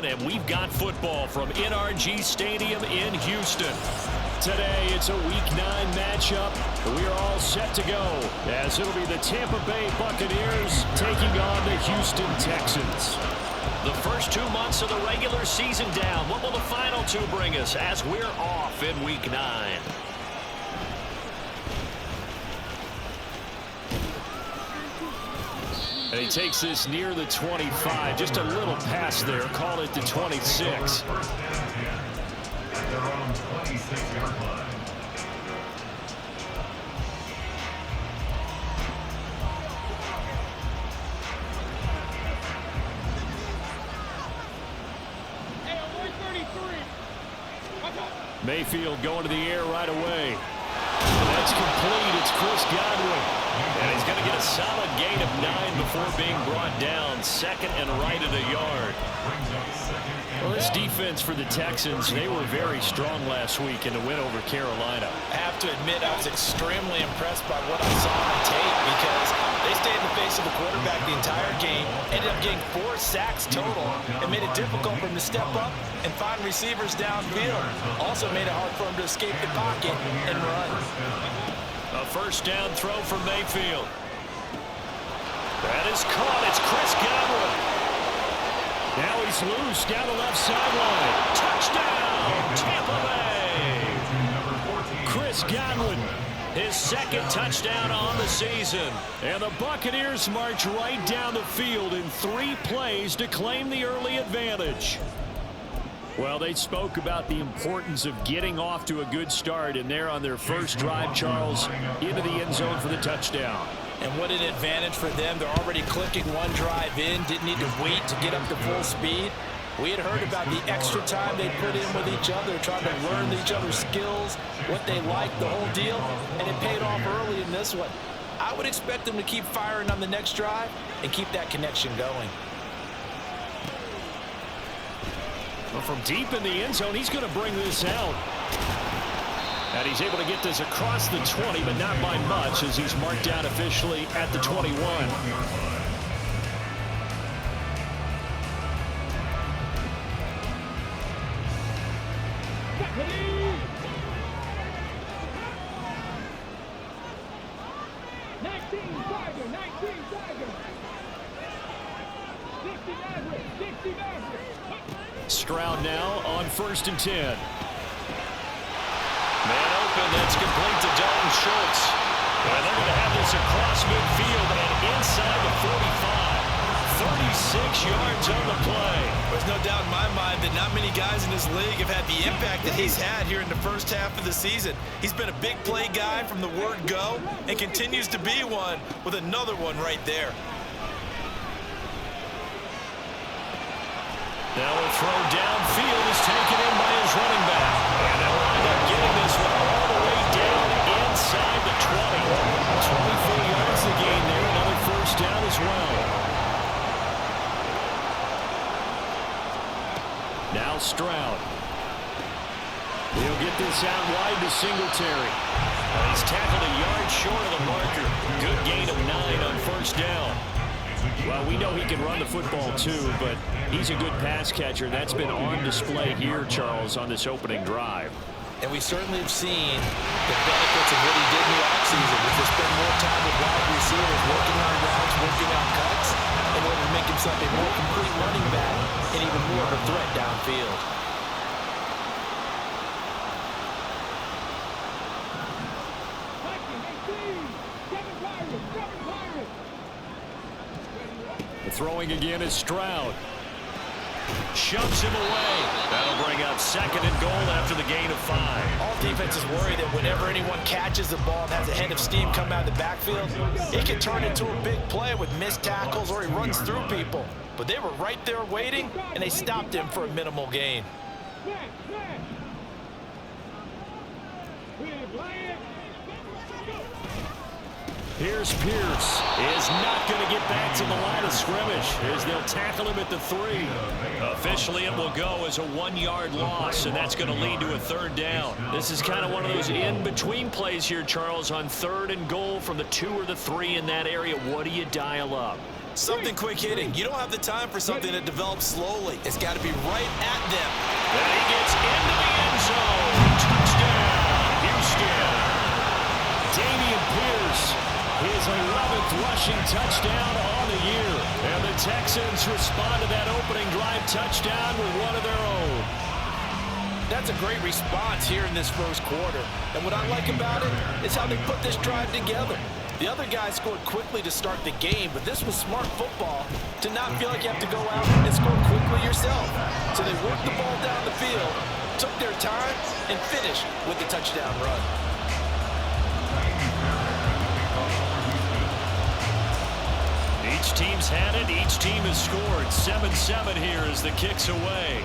7, and we've got football from NRG Stadium in Houston. Today, it's a Week 9 matchup. We are all set to go, as it'll be the Tampa Bay Buccaneers taking on the Houston Texans. The first 2 months of the regular season down. What will the final 2 bring us as we're off in Week 9? And he takes this near the 25, just a little past there, call it the 26. Mayfield going to the air right away. And that's complete. It's Chris Godwin. And he's going to get a solid gain of 9 before being brought down. Second and right at a yard. Well, this defense for the Texans, they were very strong last week in the win over Carolina. I have to admit, I was extremely impressed by what I saw on tape because they stayed in the face of the quarterback the entire game, ended up getting 4 sacks total, and made it difficult for him to step up and find receivers downfield. Also made it hard for him to escape the pocket and run. A first down throw for Mayfield. That is caught. It's Chris Godwin. Now he's loose down the left sideline. Touchdown, Tampa Bay. Chris Godwin, his second touchdown on the season. And the Buccaneers march right down the field in 3 plays to claim the early advantage. Well, they spoke about the importance of getting off to a good start, and they're on their first drive, Charles, into the end zone for the touchdown. And what an advantage for them. They're already clicking 1 drive in, didn't need to wait to get up to full speed. We had heard about the extra time they put in with each other, trying to learn each other's skills, what they liked, the whole deal, and it paid off early in this one. I would expect them to keep firing on the next drive and keep that connection going. Well, from deep in the end zone, he's going to bring this out. And he's able to get this across the 20, but not by much, as he's marked down officially at the 21. Stroud now on 1st and 10. Man open, that's complete to Dalton Schultz. And they're going to have this across midfield and inside the 45. 36 yards on the play. There's no doubt in my mind that not many guys in this league have had the impact that he's had here in the first half of the season. He's been a big play guy from the word go and continues to be one with another one right there. Now a throw downfield is taken in by his running back. And they'll wind up getting this one all the way down inside the 20. 24 yards to gain there. Another first down as well. Now Stroud. He'll get this out wide to Singletary. He's tackled a yard short of the marker. Good gain of 9 on first down. Well, we know he can run the football too, but he's a good pass catcher. That's been on display here, Charles, on this opening drive. And we certainly have seen the benefits of what he did in the offseason, which is spend more time with wide receivers, working on routes, working on cuts, in order to make himself a more complete running back and even more of a threat downfield. Throwing again is Stroud. Shoves him away. That'll bring up 2nd and goal after the gain of 5. All defenses worry that whenever anyone catches the ball and has a head of steam come out of the backfield, it can turn into a big play with missed tackles or he runs through people. But they were right there waiting, and they stopped him for a minimal gain. Here's Pierce. Is not going to get back to the line of scrimmage as they'll tackle him at the 3. Officially, it will go as a 1-yard loss, and that's going to lead to a 3rd down. This is kind of one of those in-between plays here, Charles, on 3rd and goal from the 2 or the 3 in that area. What do you dial up? Something quick hitting. You don't have the time for something that develops slowly. It's got to be right at them. And he gets into the end zone. Touchdown, Houston. Dameon Pierce, his 11th rushing touchdown on the year. And the Texans respond to that opening drive touchdown with one of their own. That's a great response here in this first quarter. And what I like about it is how they put this drive together. The other guys scored quickly to start the game, but this was smart football to not feel like you have to go out and score quickly yourself. So they worked the ball down the field, took their time, and finished with the touchdown run. Each team's had it. Each team has scored. 7-7 here as the kick's away.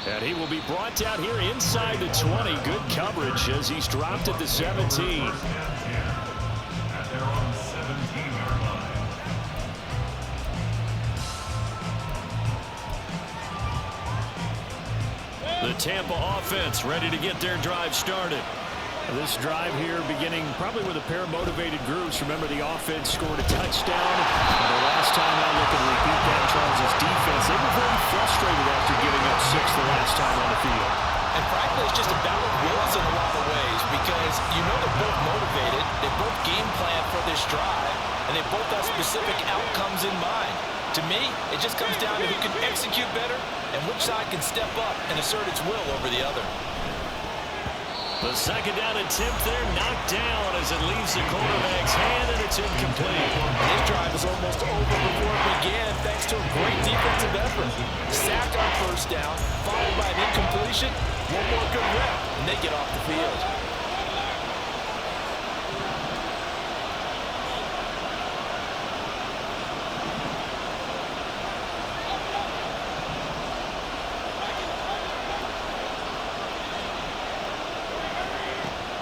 And he will be brought down here inside the 20. Good coverage as he's dropped at the 17. The Tampa offense ready to get their drive started. This drive here beginning probably with a pair of motivated groups. Remember, the offense scored a touchdown. And the last time I look and repeat that, Charles' defense, they were very frustrated after giving up 6 the last time on the field. And frankly, it's just a battle of wills in a lot of ways because you know they're both motivated. They both game plan for this drive, and they both have specific outcomes in mind. To me, it just comes down to who can execute better and which side can step up and assert its will over the other. The second down attempt there knocked down as it leaves the quarterback's hand, and it's incomplete. And his drive is almost over before it began thanks to a great defensive effort. Sack on first down, followed by an incompletion. One more good rep, and they get off the field.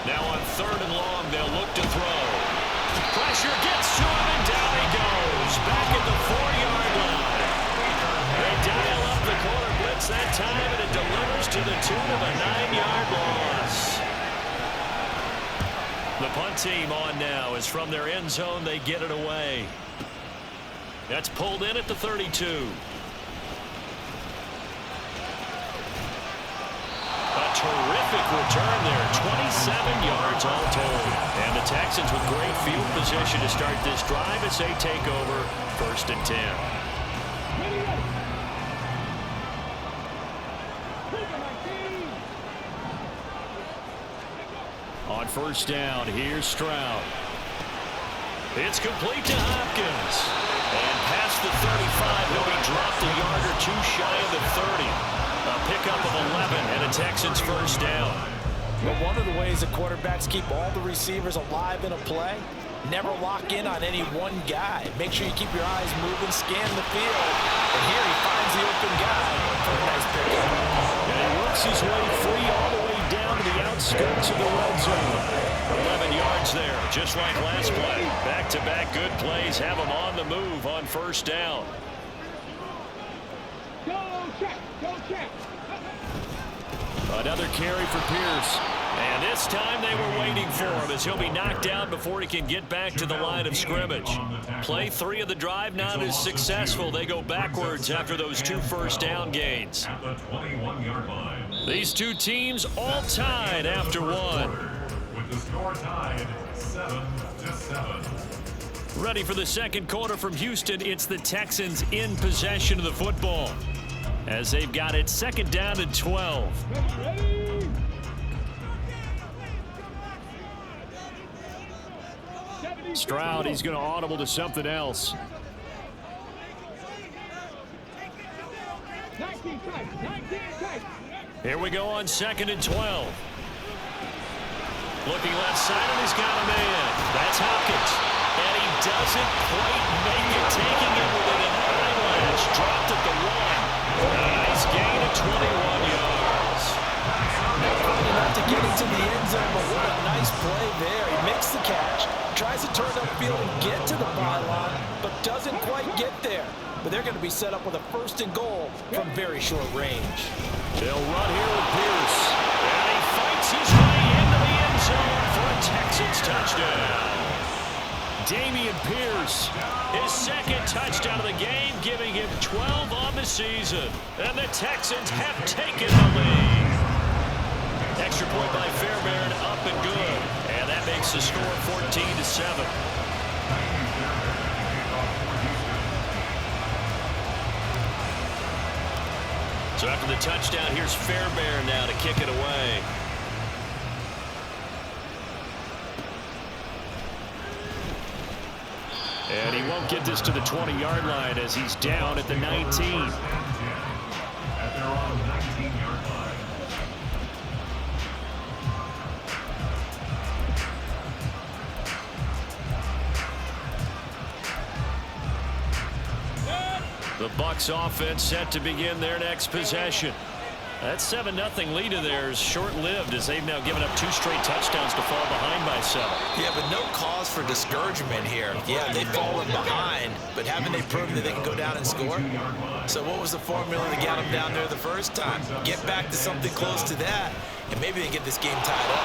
Now on 3rd and long, they'll look to throw. Pressure gets to him, and down he goes. Back at the 4-yard line. They dial up the corner blitz that time, and it delivers to the tune of a 9-yard loss. The punt team on now as from their end zone, they get it away. That's pulled in at the 32. Terrific return there, 27 yards all told. And the Texans with great field position to start this drive as they take over 1st and 10. On 1st down, here's Stroud. It's complete to Hopkins. And past the 35, he'll be dropped a yard or two shy of the 30. A pickup of 11 and a Texans 1st down. But one of the ways that quarterbacks keep all the receivers alive in a play, never lock in on any one guy. Make sure you keep your eyes moving, scan the field. And here he finds the open guy for a nice pickup. And he works his way free all the way down to the outskirts of the red zone. 11 yards there, just like last play. Back-to-back good plays have him on the move on 1st down. Another carry for Pierce. And this time they were waiting for him as he'll be knocked down before he can get back to the line of scrimmage. Play 3 of the drive not as successful. They go backwards after those 2 first down gains. These two teams all tied after one. With the score tied 7-7. Ready for the second quarter from Houston. It's the Texans in possession of the football as they've got it 2nd down and 12. Stroud, he's going to audible to something else. Here we go on 2nd and 12. Looking left side, and he's got a man. That's Hopkins. And he doesn't quite make it, taking it within an eyelash. Dropped at the 1. A nice gain of 21 yards. Not to get into the end zone, but what a nice play there. He makes the catch, tries to turn upfield and get to the byline, but doesn't quite get there. But they're going to be set up with a 1st and goal from very short range. They'll run here with Pierce. And he fights his way into the end zone for a Texans touchdown. Dameon Pierce, his second touchdown of the game, giving him 12 on the season. And the Texans have taken the lead. Extra point by Fairbairn, up and good. And that makes the score 14-7. So after the touchdown, here's Fairbairn now to kick it away. And he won't get this to the 20-yard line as he's down at the 19. At their own 19-yard line. The Bucs offense set to begin their next possession. That 7-0 lead of theirs short-lived as they've now given up 2 straight touchdowns to fall behind by 7. Yeah, but no cause for discouragement here. Yeah, they've fallen behind, but haven't they proven that they can go down and score? So what was the formula that got them down there the first time? Get back to something close to that, and maybe they get this game tied up.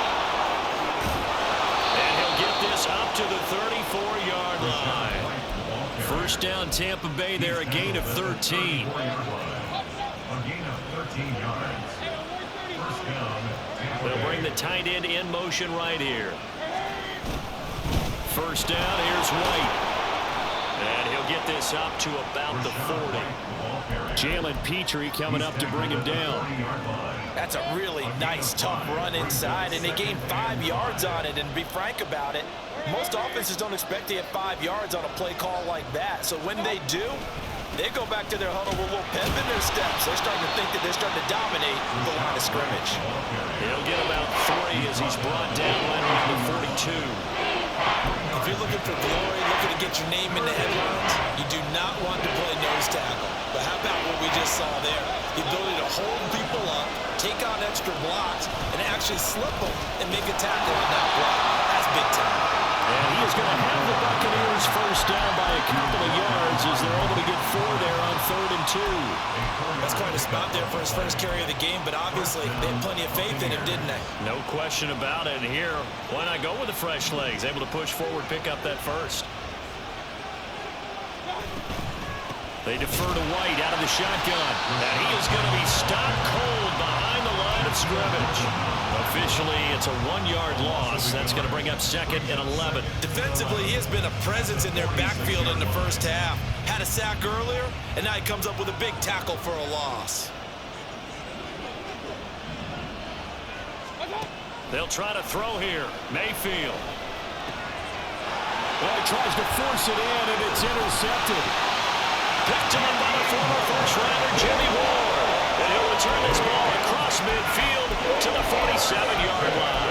And he'll get this up to the 34-yard line. First down, Tampa Bay there, a gain of 13. A gain of 13 yards. First down. They'll bring the tight end in motion right here. First down, here's White. And he'll get this up to about the 40. Jalen Petrie coming up to bring him down. That's a really nice, tough run inside, and they gained 5 yards on it. And to be frank about it, most offenses don't expect to get 5 yards on a play call like that. So when they do, they go back to their huddle with a little pep in their steps. They're starting to think that they're starting to dominate the line of scrimmage. He'll get about 3 as he's brought down right around the 42. If you're looking for glory, looking to get your name in the headlines, you do not want to play nose tackle. But how about what we just saw there? The ability to hold people up, take on extra blocks, and actually slip them and make a tackle on that block. That's big time. And he is going to have the Buccaneers first down by a couple of yards as they're able to get 4 there on 3rd and 2. That's quite a spot there for his first carry of the game, but obviously they had plenty of faith in him, didn't they? No question about it. And here, why not go with the fresh legs? Able to push forward, pick up that first. They defer to White out of the shotgun. And he is going to be stopped cold behind the line of scrimmage. Officially, it's a 1-yard loss. That's going to bring up 2nd and 11. Defensively, he has been a presence in their backfield in the first half. Had a sack earlier, and now he comes up with a big tackle for a loss. They'll try to throw here. Mayfield. Well, he tries to force it in, and it's intercepted. Picked on by the former first-rounder, Jimmy Ward. And he'll return this ball across midfield to the 47-yard line.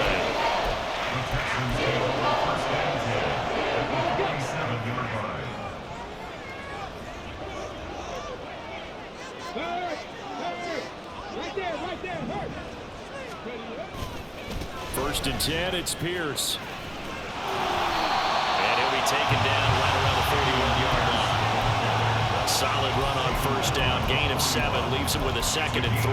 Right there. First and 10, it's Pierce. And he'll be taken down right around the 31-yard line. Solid run on first down. Gain of 7 leaves him with a 2nd and 3.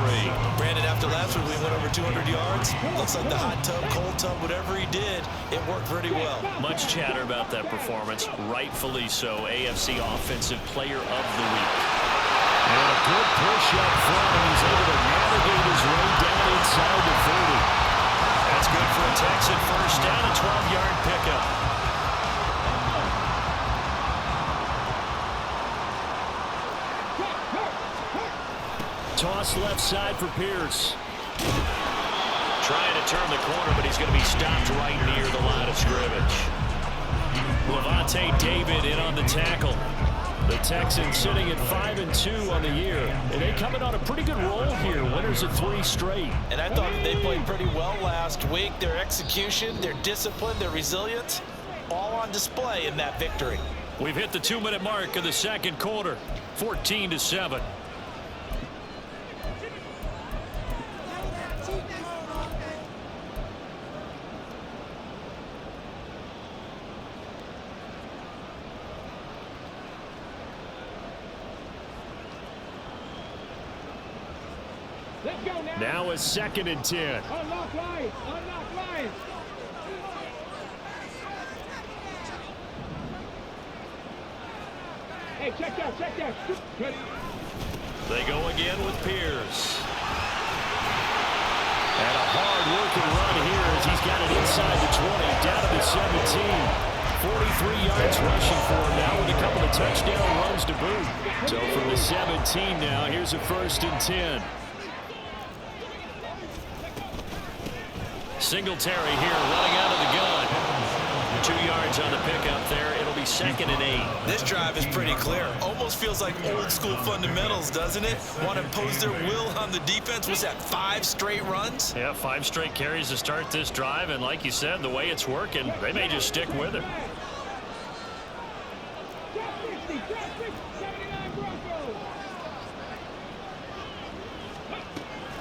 Brandon, after last week we went over 200 yards. Looks like the hot tub, cold tub, whatever he did, it worked pretty well. Much chatter about that performance. Rightfully so. AFC Offensive Player of the Week. And a good push up front, and he's able to navigate his way down inside the 30. That's good for a Texan first down, a 12-yard pickup. Toss left side for Pierce. Trying to turn the corner, but he's going to be stopped right near the line of scrimmage. Levante David in on the tackle. The Texans sitting at 5-2 on the year. And they coming on a pretty good roll here. Winners of 3 straight. And I thought they played pretty well last week. Their execution, their discipline, their resilience, all on display in that victory. We've hit the 2-minute mark of the second quarter. 14-7. Now a 2nd and 10. Unlock line. Hey, check that, check that. Good. They go again with Pierce. And a hard-working run here as he's got it inside the 20, down to the 17. 43 yards rushing for him now with a couple of touchdown runs to boot. So from the 17 now, here's a 1st and 10. Singletary here running out of the gun. 2 yards on the pickup there. It'll be 2nd and 8. This drive is pretty clear. Almost feels like old school fundamentals, doesn't it? Want to impose their will on the defense. Was that 5 straight runs? Yeah, 5 straight carries to start this drive. And like you said, the way it's working, they may just stick with it.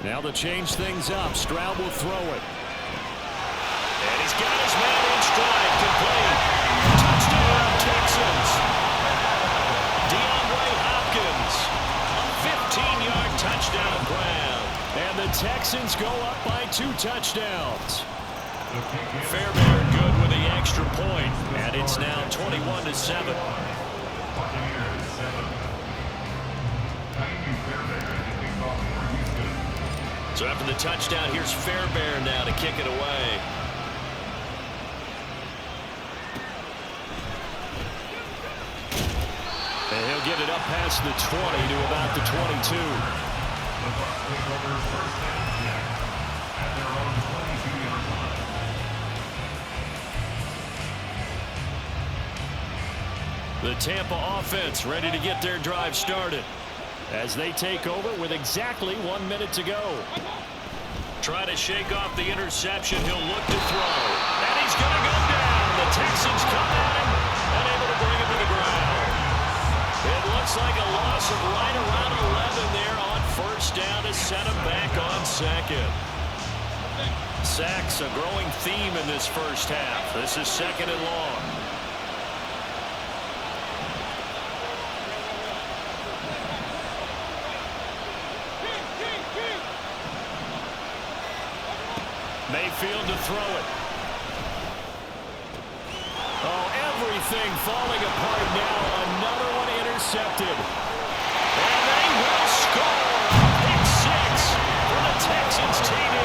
Now to change things up, Stroud will throw it. And he's got his man in stride, complete. Touchdown, Texans. DeAndre Hopkins, a 15-yard touchdown grab. And the Texans go up by 2 touchdowns. Fairbairn good with the extra point, and it's now 21-7. So after the touchdown, here's Fairbairn now to kick it away. And he'll get it up past the 20 to about the 22. The Tampa offense ready to get their drive started as they take over with exactly 1 minute to go. Try to shake off the interception. He'll look to throw. And he's going to go down. The Texans come at him, unable to bring him to the ground. It looks like a loss of right around 11 there on 1st down to set him back on 2nd. Sacks a growing theme in this 1st half. This is 2nd and long. Mayfield to throw it. Oh, everything falling apart now. Another one intercepted. And they will score. Pick 6 for the Texans TD.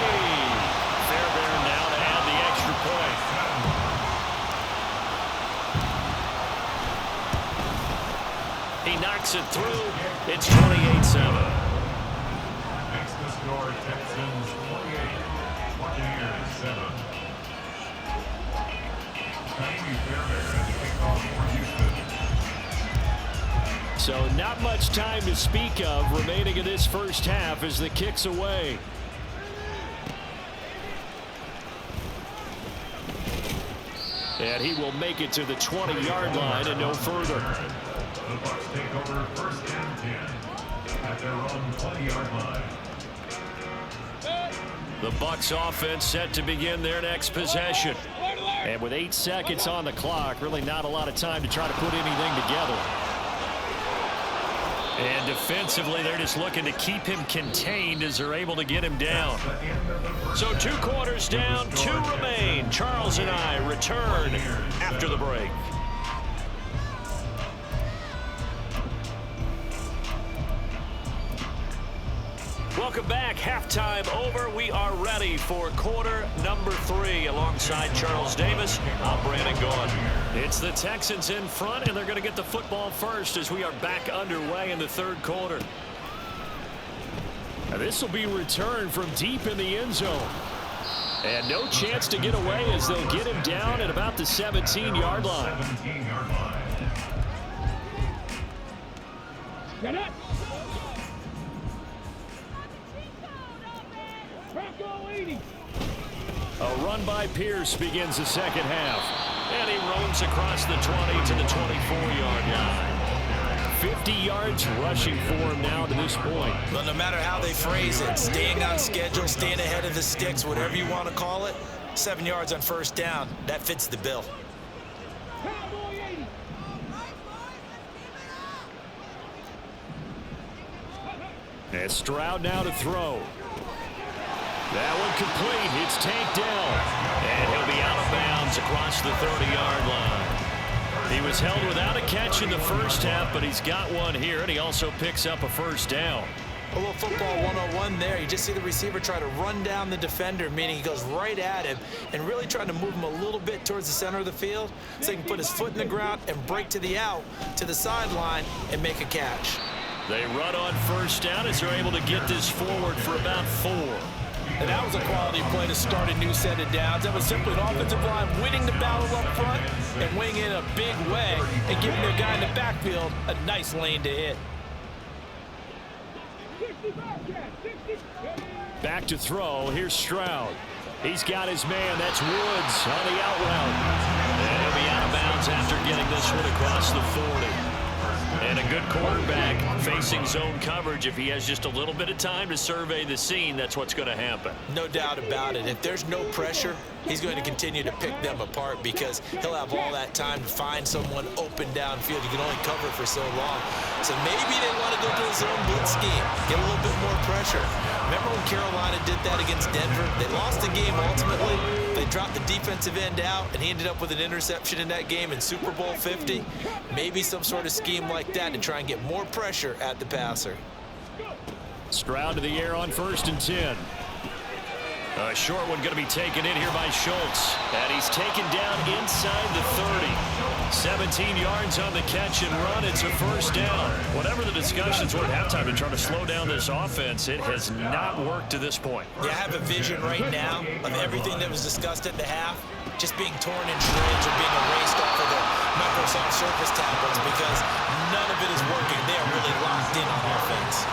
Fairbairn now to add the extra point. He knocks it through. It's 28-7. Makes the score Texans 28. Buccaneers 7. So not much time to speak of remaining in this 1st half as the kick's away. And he will make it to the 20-yard line and no further. The Bucs take over 1st and 10 at their own 20-yard line. The Bucs offense set to begin their next possession. And with 8 seconds on the clock, really not a lot of time to try to put anything together. And defensively, they're just looking to keep him contained as they're able to get him down. So 2 quarters down, 2 remain. Charles and I return after the break. Welcome back. Halftime over. We are ready for quarter number 3 alongside Charles Davis. I'm Brandon Gaughan. It's the Texans in front, and they're going to get the football first as we are back underway in the 3rd quarter. Now this will be returned from deep in the end zone. And no chance to get away as they'll get him down at about the 17-yard line. 17-yard line. Get it. Bronco 80. A run by Pierce begins the 2nd half. And he roams across the 20 to the 24-yard line. 50 yards rushing for him now to this point. But no matter how they phrase it, staying on schedule, staying ahead of the sticks, whatever you want to call it, 7 yards on 1st down, that fits the bill. Cowboy 80. And Stroud now to throw. That one complete. It's tanked down. And he'll be out of bounds across the 30-yard line. He was held without a catch in the first half, but he's got one here, and he also picks up a first down. A little football 101 there. You just see the receiver try to run down the defender, meaning he goes right at him and really trying to move him a little bit towards the center of the field so he can put his foot in the ground and break to the out, to the sideline, and make a catch. They run on first down as they're able to get this forward for about 4. And that was a quality play to start a new set of downs. That was simply an offensive line winning the battle up front and winning in a big way and giving their guy in the backfield a nice lane to hit. Back to throw. Here's Stroud. He's got his man. That's Woods on the out route. And he'll be out of bounds after getting this one across the 40. And a good quarterback facing zone coverage. If he has just a little bit of time to survey the scene, that's what's going to happen. No doubt about it. If there's no pressure, he's going to continue to pick them apart because he'll have all that time to find someone open downfield. You can only cover for so long. So maybe they want to go to a zone blitz scheme, get a little bit more pressure. Remember when Carolina did that against Denver? They lost the game ultimately. They dropped the defensive end out, and he ended up with an interception in that game in Super Bowl 50. Maybe some sort of scheme like that to try and get more pressure at the passer. Stroud to the air on 1st and 10. A short one going to be taken in here by Schultz. And he's taken down inside the 30. 17 yards on the catch and run. It's a first down. Whatever the discussions were at halftime to try to slow down this offense, it has not worked to this point. Yeah, I have a vision right now of everything that was discussed at the half just being torn in shreds or being erased off of the Microsoft Surface tablets because none of it is working. They are really locked in on offense.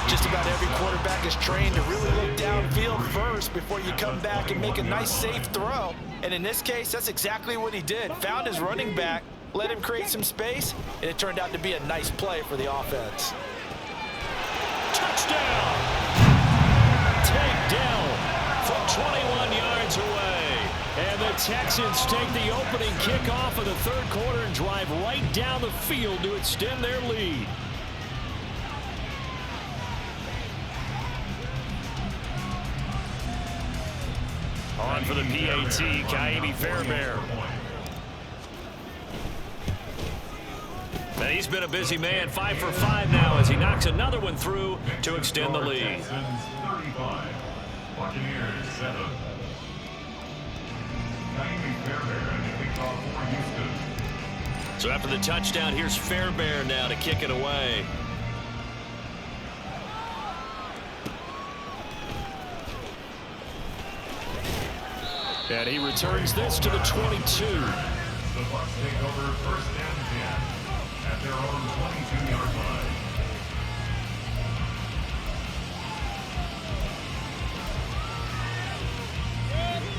Just about every quarterback is trained to really look downfield first before you come back and make a nice, safe throw. And in this case, that's exactly what he did. Found his running back, let him create some space, and it turned out to be a nice play for the offense. Touchdown! Takedown from 21 yards away. And the Texans take the opening kickoff of the third quarter and drive right down the field to extend their lead. On for the PAT, Kaimi Fairbairn. And he's been a busy man, 5 for 5 now as he knocks another one through to extend the lead. Texans 35, Buccaneers 7. Kaimi Fairbairn to kick off for Houston. So after the touchdown, here's Fairbairn now to kick it away. And he returns this to the 22. The Bucs take over 1st and 10 at their own 22-yard line.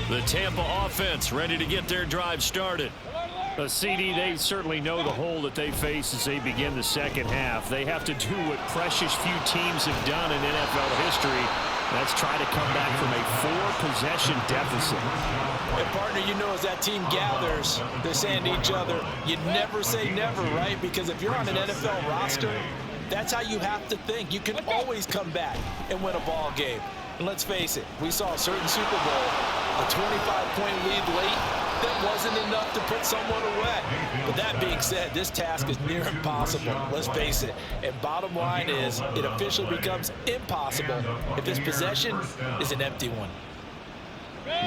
The Tampa offense ready to get their drive started. A CD, they certainly know the hole that they face as they begin the second half. They have to do what precious few teams have done in NFL history. That's try to come back from a 4-possession deficit. And partner, you know, as that team gathers, they're saying to each other, you never say never, right? Because if you're on an NFL roster, that's how you have to think. You can always come back and win a ball game. And let's face it, we saw a certain Super Bowl, a 25-point lead late. That wasn't enough to put someone away. But that being said, this task is near impossible. Let's face it. And bottom line is, it officially becomes impossible if this possession is an empty one.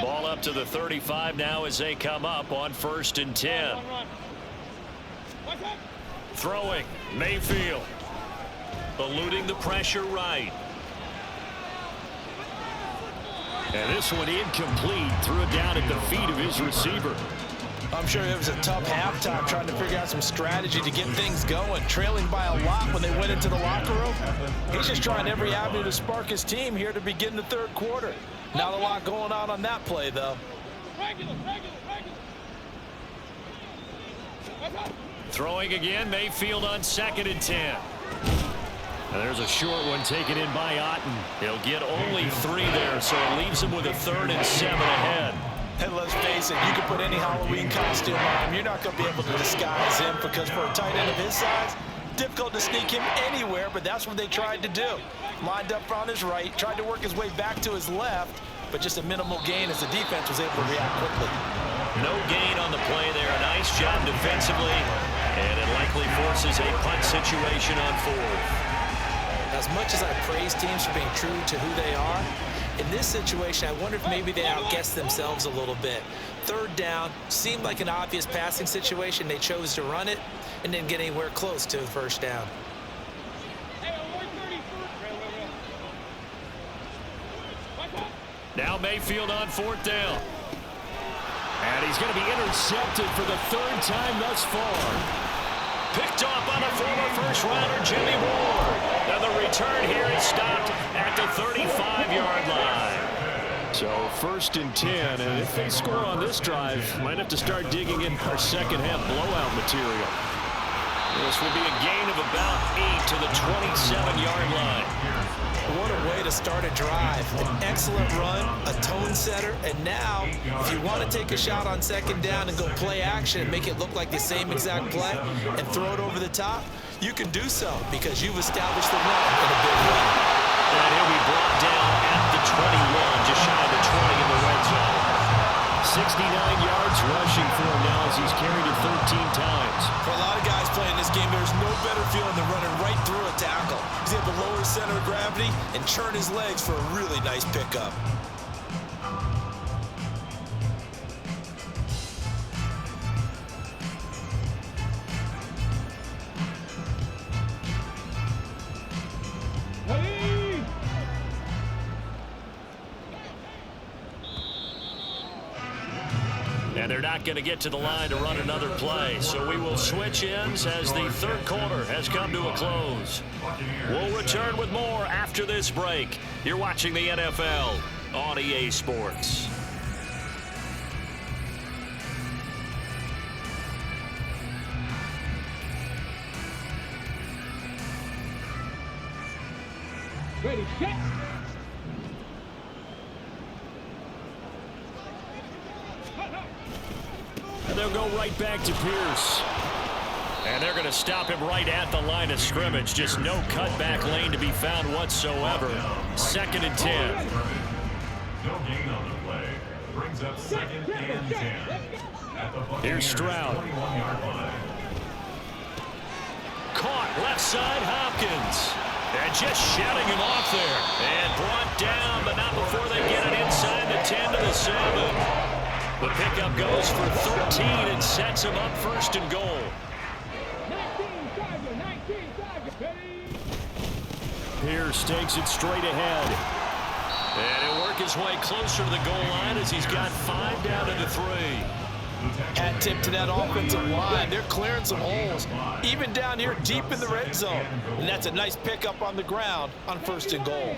Ball up to the 35 now as they come up on 1st and 10. Throwing, Mayfield. Eluding the pressure right. And this one incomplete. Threw it down at the feet of his receiver. I'm sure it was a tough halftime trying to figure out some strategy to get things going. Trailing by a lot when they went into the locker room. He's just trying every avenue to spark his team here to begin the third quarter. Not a lot going on that play, though. Throwing again, Mayfield on 2nd and 10. And there's a short one taken in by Otten. He'll get only 3 there, so it leaves him with a 3rd and 7 ahead. And let's face it, you can put any Halloween costume on him. You're not going to be able to disguise him because for a tight end of his size, difficult to sneak him anywhere, but that's what they tried to do. Lined up on his right, tried to work his way back to his left, but just a minimal gain as the defense was able to react quickly. No gain on the play there. A nice job defensively, and it likely forces a punt situation on 4th. As much as I praise teams for being true to who they are, in this situation, I wonder if maybe they outguessed themselves a little bit. 3rd down, seemed like an obvious passing situation. They chose to run it and didn't get anywhere close to the 1st down. Now Mayfield on 4th down. And he's going to be intercepted for the 3rd time thus far. Picked off by the former first-rounder, Jimmy Ward. And the return here is stopped at the 35-yard line. So 1st and 10, and if they score on this drive, might have to start digging in our second-half blowout material. This will be a gain of about 8 to the 27-yard line. What a way to start a drive. An excellent run, a tone setter, and now, if you want to take a shot on 2nd down and go play action and make it look like the same exact play and throw it over the top, you can do so because you've established the run in a big way. And he'll be brought down at the 21, just shy of the 20 in the red zone. 69 yards rushing for him now as he's carried it 13 times. For a lot of guys playing this game, there's no better feeling than running right through a tackle. He's able to lower his center of gravity and churn his legs for a really nice pickup. And they're not going to get to the line to run another play. So we will switch ends as the 3rd quarter has come to a close. We'll return with more after this break. You're watching the NFL on EA Sports. Ready, set. And they'll go right back to Pierce. And they're going to stop him right at the line of scrimmage. Just no cutback lane to be found whatsoever. 2nd and 10. No gain on the play. Brings up 2nd and 10. At the Buccaneers' Here's Stroud. 21-yard line. Caught left side Hopkins. And just shouting him off there. And brought down, but not before they get it inside the 10 to the 7. The pickup goes for 13 and sets him up 1st and goal. 19 target. Pierce takes it straight ahead. And he'll work his way closer to the goal line as he's got 5 down to the 3. Hat tip to that offensive line. They're clearing some holes, even down here deep in the red zone. And that's a nice pickup on the ground on 1st and goal.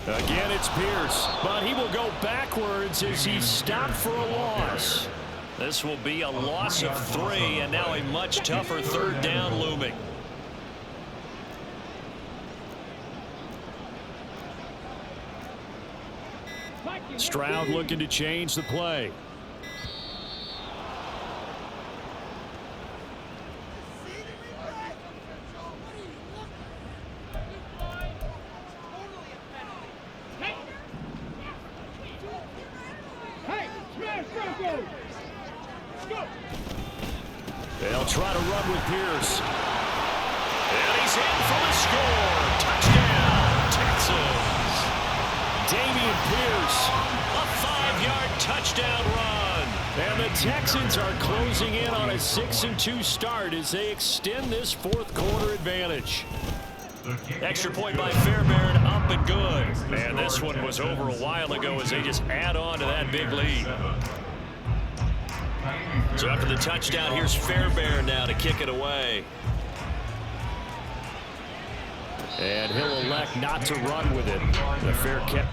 Again, it's Pierce, but he will go backwards as he's stopped for a loss. This will be a loss of 3, and now a much tougher 3rd down looming. Stroud looking to change the play. They'll try to run with Pierce. And he's in for the score. Touchdown, Texans. Dameon Pierce, a 5-yard touchdown run. And the Texans are closing in on a 6-2 start as they extend this 4th quarter advantage. Extra point by Fairbairn, up and good. And this one was over a while ago as they just add on to that big lead. So after the touchdown, here's Fairbairn now to kick it away. And he'll elect not to run with it. The fair catch.